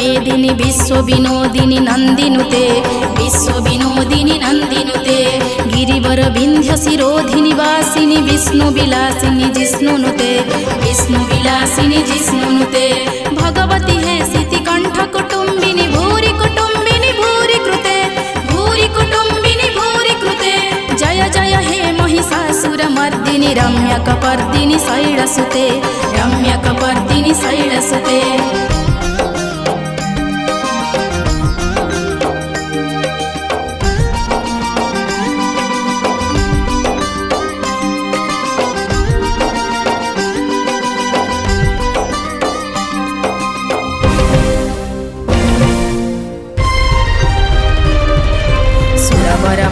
मेदिनी विश्वविनोदिनी नन्दिनुते विश्वविनोदिनी नन्दिनुते गिरिवर विन्ध्य शिरोधिनी वासिनी विष्णुविलासिनी जिष्णुनुते विष्णुविलासिनी जिष्णुनुते भगवती हे सितिकण्ठ कुटुम्बिनी भूरि कुटुम्बिनी भूरि कृते भूरि कुटुम्बिनी भूरि कृते जय जय हे महिषासुरमर्दिनी रम्यकपर्दिनी शैलसुते रम्यकपर्दिनी शैलसुते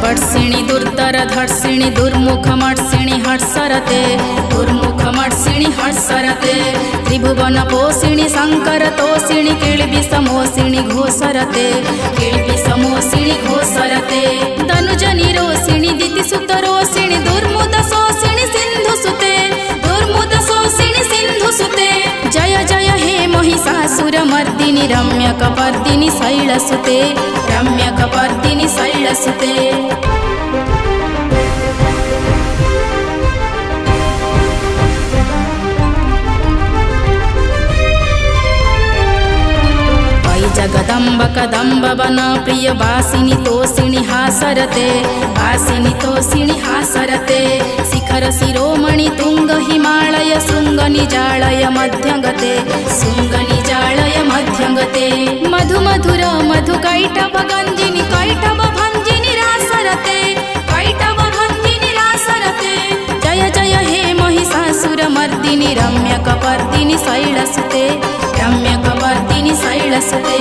वर्षिणी दुर्धर धर्षिणी दुर्मुखमर्षिणी हर्षरते दुर्मुखमर्षिणी हर्षरते त्रिभुवन पोषिणी शंकर तोषिणी किळ्बि समोषिणी घोषरते किळ्बि समोषिणी घोषरते तनुजनि रोषिणी दितिसुत रोषिणी दुर्मुद शोषिणी सिन्धुसुते दुर्मुद शोषिणी सिन्धुसुते जय जय हे महिषासुरमर्दिनी रम्यकपर्दिनी शैलसुते रम्यकपर्दिनी शैलसुते जगदम्ब कदम्ब वन प्रिय वासिनी तोषिणी हासरते वासिनी तोषिणी हासरते शिखर शिरोमणि तुंग हिमालय शृंग निजालय मध्यगते शृंग निजालय मध्यगते मधु मधुर मधु कैटभ गंजिनी कैटभ भंजिनी रासरते कैटभ भंजिनी रासरते जय जय हे महिषासुरमर्दिनी रम्यकपर्दिनी शैलसुते रम्यकपर्दिनी शैलसुते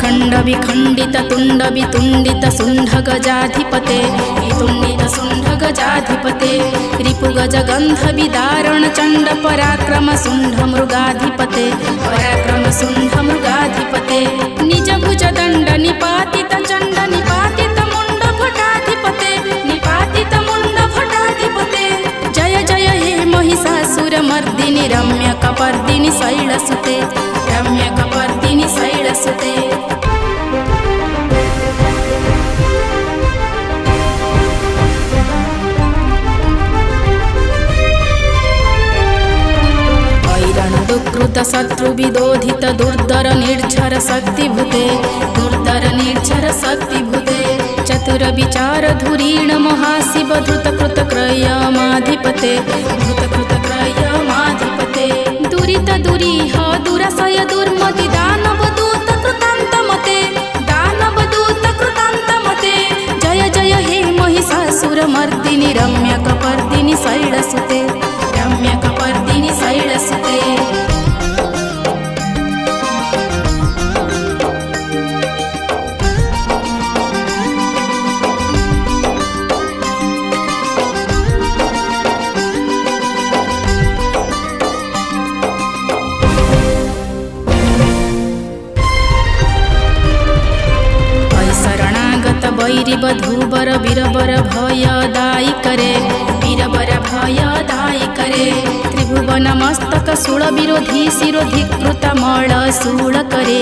खंड विखंडित तुंड वितुंडित सुंड गजाधिपते वितुंडित सुंड गजाधिपते रिपुगज गंध विदारण चंड पराक्रम सुंड मृगाधिपते पराक्रम सुंड मृगाधिपते निज भुज दंड निपातित चंड निपातित मुंड भटाधिपते निपातित मुंड भटाधिपते जय जय हे महिषासुरमर्दिनी रम्यकपर्दिनी शैलसुते रम्यकपर्दिनी शैलसुते दुकृत शत्रु विदोधित दुर्धर निर्झर शक्तिभूते दुर्धर निर्झर शक्तिभूते चतुर विचार धुरीण महाशिव धृत कृत क्रयमाधिपते धृत कृत क्रयमाधिपते दुरित दुरीह दुरसय दुर्मति दानव दूत कृतान्तमते दानव दूत कृतान्तमते जय जय हे महिषासुरमर्दिनी रम्यकपर्दिनी शैलसुते रम्यकपर्दिनी शैलसुते वैरिवधूवर वीरवर भयदायी करे वीरवर भयदायी करे त्रिभुवन मस्तक शूल विरोधी शिरोधिकृत मळ शूल करे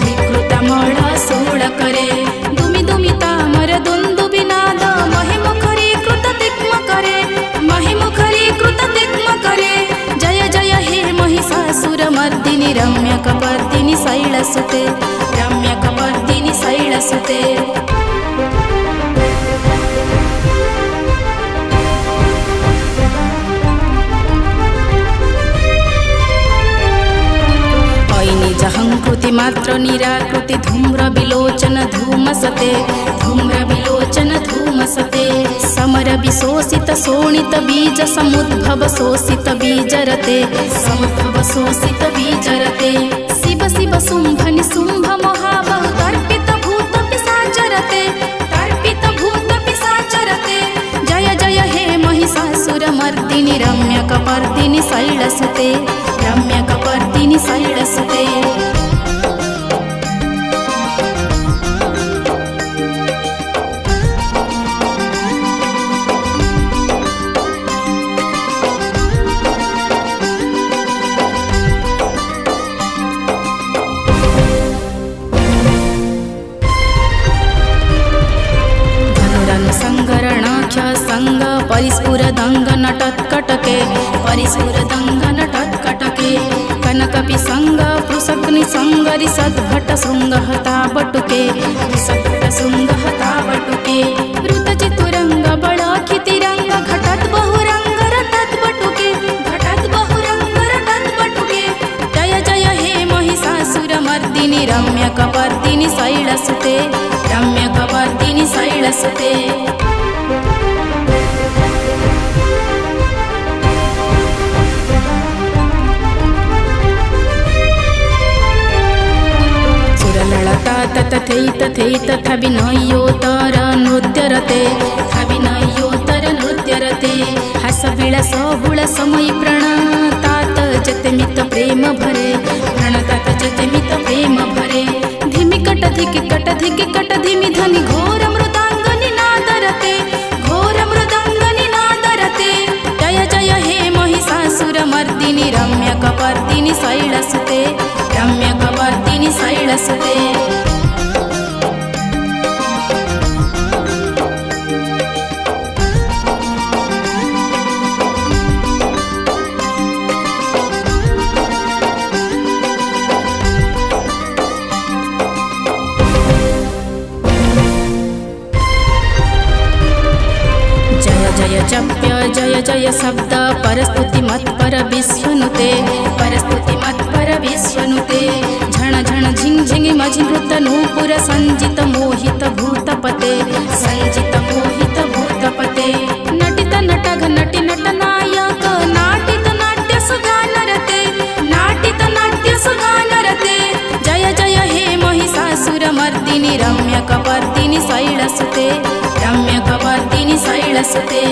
धिकृत मळ शूल करे दुमि दुमि तामर दुन्दुबिनाद महिमुखरी कृत तिग्म करे महिमुखरी कृत तिग्म करे जय जय हे महिषासुरमर्दिनी रम्यकपर्दिनी शैलसुते रम्यकपर्दिनी शैलसुते जहंकृति मात्र निराकृति धूम्र विलोचन धूमसते धूम्र विलोचन धूमसते समर विशोषित शोणित बीज समुद्भव शोषित बीजरते समुद्भव शोषित बीजरते शिव शिव शुंभ निशुंभ महाबहु तर्पित भूत पिशाचरते तर्पित भूत पिशाचरते जय जय हे महिषासुरमर्दिनी रम्यकपर्दिनी सैलसुते रम्यकपर्दिनि सैलसुते संग परिस्फुरदंग नटत्कटके परिस्फुरदंग नटत्कटके कनकपि संग पृषग्नि संगरि सद्भट शृंगहता बटुके सद्भट शृंगहता बटुके ऋतचितुरंग बळाखितिरंग घटत बहुरंग रटत बटुके घटत बहुरंग रटत बटुके जय जय हे महिषासुरमर्दिनि रम्यकपर्दिनि शैलसुते रम्यकपर्दिनि शैलसुते थविनयोतर नृत्यरते थविनयोतर नृत्यरते हस विलास हुळ समय प्रणतात जतमित प्रेम भरे प्रणतात जतमित प्रेम भरे धिमि कट धिमि धनि घोर मृदांगनि नादरते घोर मृदांगनि नादरते जय जय हे महिषासुरमर्दिनि रम्यकपर्दिनि शैलसुते रम्यकपर्दिनि शैलसुते जय जय शब्द परस्तुति मत्पर विश्वनुते परस्तुति मत्पर विश्वनुते झण झण झिंग झिंग मझिमृत नूपुर संजित मोहित भूतपते संजित मोहित भूतपते नटित नटघ नटि नट नायक नाटित नाट्य सुगानरते नाटित नाट्य सुगानरते जय जय हे महिषासुरमर्दिनि रम्यकपर्दिनि शैलसुते रम्यकपर्दिनि शैलसुते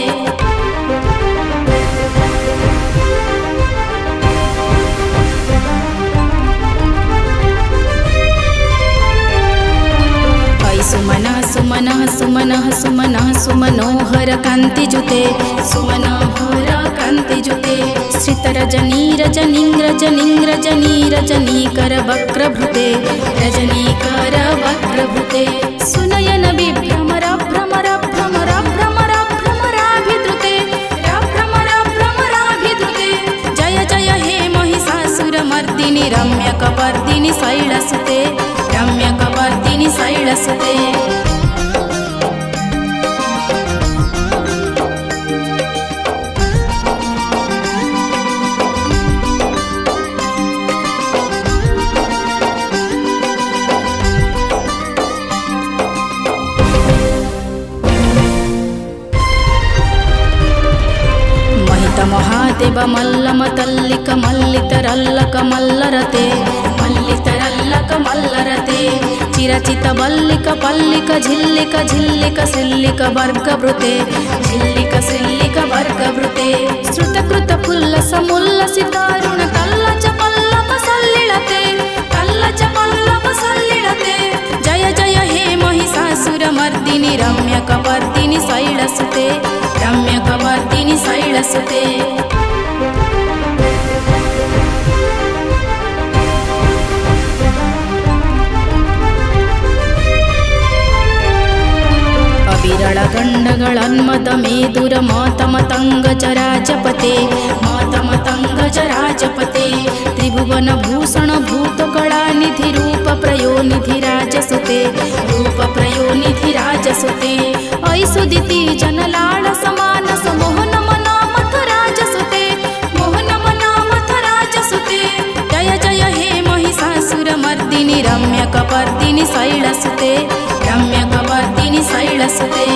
सुमनः सुमनः सुमनः सुमनोहर कान्तिजुते सुमनोहर कान्तिजुते श्रितरजनी रजनीं रजनीं रजनी रजनीकर वक्रभृते रजनीकर वक्रभृते सुनयन विभ्रमर भ्रमर भ्रमर भ्रमर भ्रमराभिधृते भ्रमराभिधृते जय जय हे महिषासुरमर्दिनि रम्यकपर्दिनि शैलसुते रम्यकपर्दिनि शैलसुते महादेव मल्लम तल्लिक मल्लितरल्लक मल्लरते मल्लितरल्लक मल्लरते चिरचित बल्लिक पल्लिक झिल्लिक झिल्लिक सिल्लिक वर्गवृते झिल्लिक सिल्लिक वर्गवृते श्रुतकृत फुल्लस मुल्लसितारुण तल्लच पल्लव सल्लिळते तल्लच पल्लव सल्लिळते जय जय हे महिषासुरमर्दिनि रम्यकपर्दिनि शैलसुते रम्यकपर्दिनि शैलसुते अविरल गण्डगळन्मद मेदुर मातमतङ्गजराजपते मातमतङ्गजराजपते त्रिभुवन भूषण भूतकलानिधि रूप प्रयोनिधि राजसुते रूप प्रयोनिधि राजसुते ऐसुदिति जनलाल समानस मोहन मनामथ राजसुते मोहन मनामथ राजसुते जय जय हे महिषासुरमर्दिनि रम्यकपर्दिनि शैलसुते रम्यकपर्दिनि शैलसुते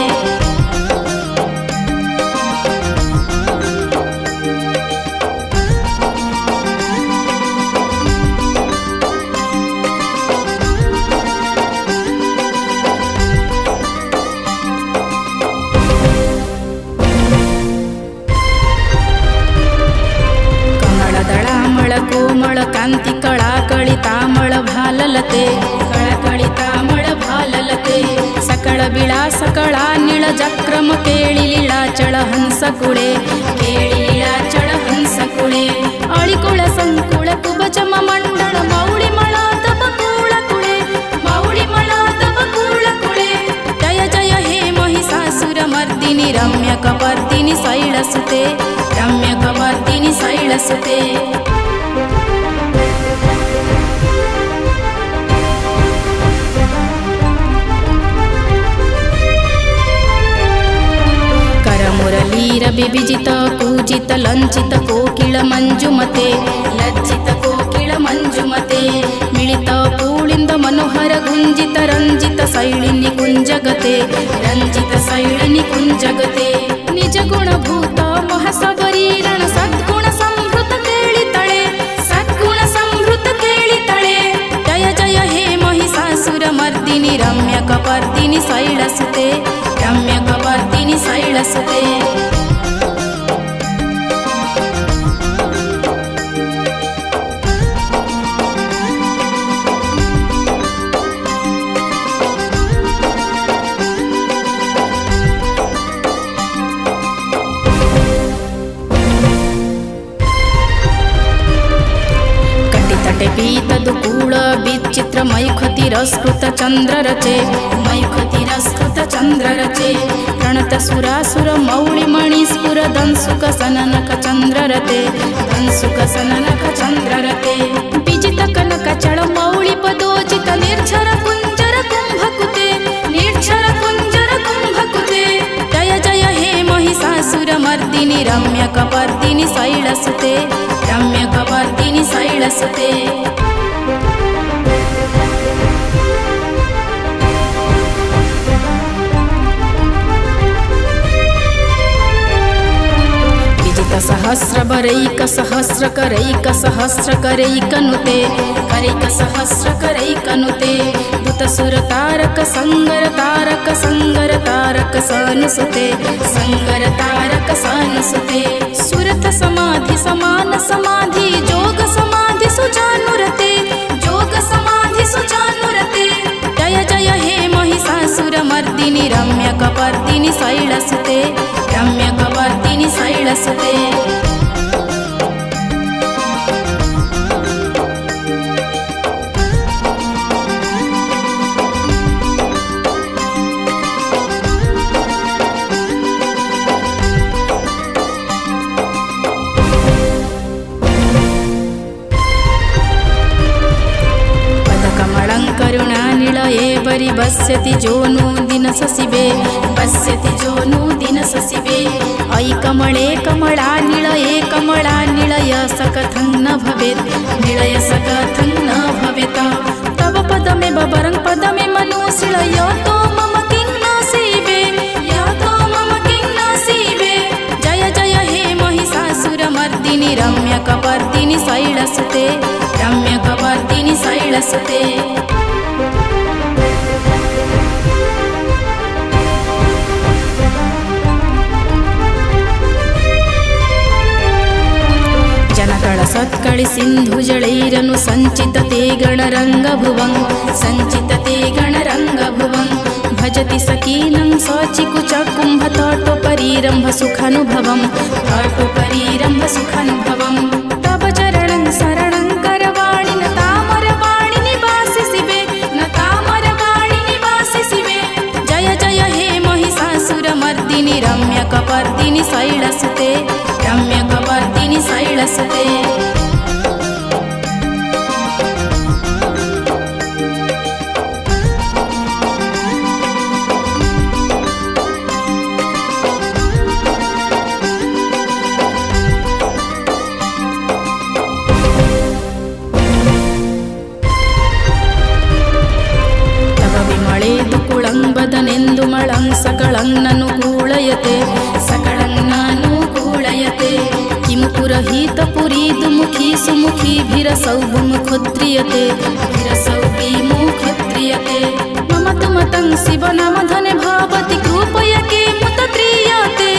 कोमल कांति कळाकळितामळ भाललते कळाकळितामळ भाललते सकळ विलास कळा नीळ जक्रम केळी लीळाचळ हंसकुळे केळी लीळाचळ हंसकुळे अळिकुळ संकुळ कुबचम मंडळ मौळी मळात बकुळ कुळे मौळी मळात बकुळ कुळे जय जय हे महिषासुर मर्दिनी रम्यकपर्दिनी शैलसुते रम्यकपर्दिनी शैलसुते करमुरलीर बिबिजित कूजित लंचित कोकिल मंजुमते लज्जित कोकिल मंजुमते मिलित पूलिंद मनोहर गुंजित रंजित शैलिनी कुंजगते रंजित शैलिनी कुंजगते निज गुणभूत महासबरीरण सद्गुण संभृत केळितळे सद्गुण संभृत केळितळे जय जय हे महिषासुर मर्दिनी रम्यकपर्दिनी शैलसुते रम्यकपर्दिनी शैलसुते पीतदुकूल विचित्र मैखतिरस्कृत चंद्ररचे मैखतिरस्कृत चंद्ररचे प्रणत सुरासुर मौळिमणिस्फुर दंसुक सननक चंद्ररते दंसुक सननक चंद्ररते विजित कनक चळ मौळि पदोचित निर्झर कुंजर कुंभकुते निर्झर कुंजर कुंभकुते जय जय हे महिषासुर मर्दिनी रम्यकपर्दिनी शैलसुते रम्यकपर्दिनी शैलसुते सहस्रभरैक सहस्रकरैक सहस्रकरैकनुते करैक सहस्रकरैकनुते दुतसुर तारक संगर तारक संगर तारक सानुसुते संगर तारक सानुसुते सुरथ समाधि समान समाधि जोग समाधि सुजानुरते जोग समाधि सुजानुरते जय जय हे महिषासुर मर्दिनी रम्यकपर्दिनी शैलसुते रम्यकपर्दिनी शैलसुते बरी बस्यति जोनु दिन ससिबे बस्यति जोनु दिन ससिबे ऐ कमले कमला निलये कमला निलय सकथं न भवेत् निलय सकथं न भवेत् तव पदमे बबरं पदमे मनुशिल तो मम किं नासीबे तो मम किं नासीबे जय जय हे महिषासुर मर्दिनी रम्यकपर्दिनी शैलसुते रम्यकपर्दिनी शैलसुते सत्कळि सिन्धुजलैरनु सञ्चितते गणरङ्गभुवं सञ्चितते गणरङ्गभुवं भजति सकीनं सचिकुचकुम्भतटोपरीरम्भ सुखानुभवं तटोपरीरम्भ सुखानुभवं तव चरणं शरणं करवाणि न तामरवाणि निवासिसिबे न तामरवाणि निवासिसिबे जय जय हे महिषासुर मर्दिनी रम्यकपर्दिनी शैलसुते रम्यकपर्दिनी शैलसुते बदनेन्दु मलं सकलं ननुकूलयते सकलं नानुकूलयते किमु पुरहितपुरी दुमुखी सुमुखी भिरसौ मुखोद्रियते भिरसौ मुखोद्रियते मम तुमतं शिव नाम धने भवति कृपयके मुत त्रियते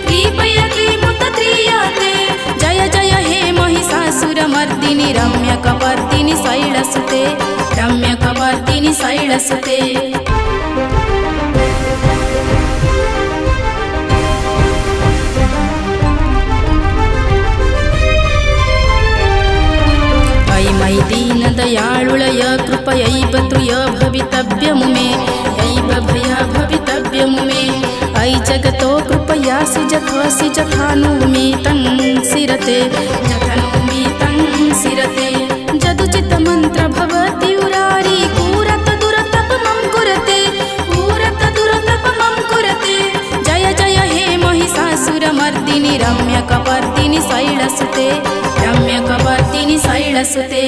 कृपयके मुत त्रियते जय जय हे महिषासुर महिषासुरमर्दिनि रम्यकपर्दिनि शैलसुते रम्यकपर्दिनि शैलसुते मयि दीन दयाळुलय कृपयैव तुय भवितव्यमुमे यैव भया भवितव्यमुमे ऐ जगतो कृपया सिजथसि जथानुमीतं सिरते जथानुमीतं सिरते जदुचित मंत्र भवति उरारी कूरत दुरतपमं कुरते कूरत दुरतपमं कुरते जय जय हे महिषासुरमर्दिनि रम्यकपर्दिनि शैलसुते रम्यकपर्दिनि शैलसुते।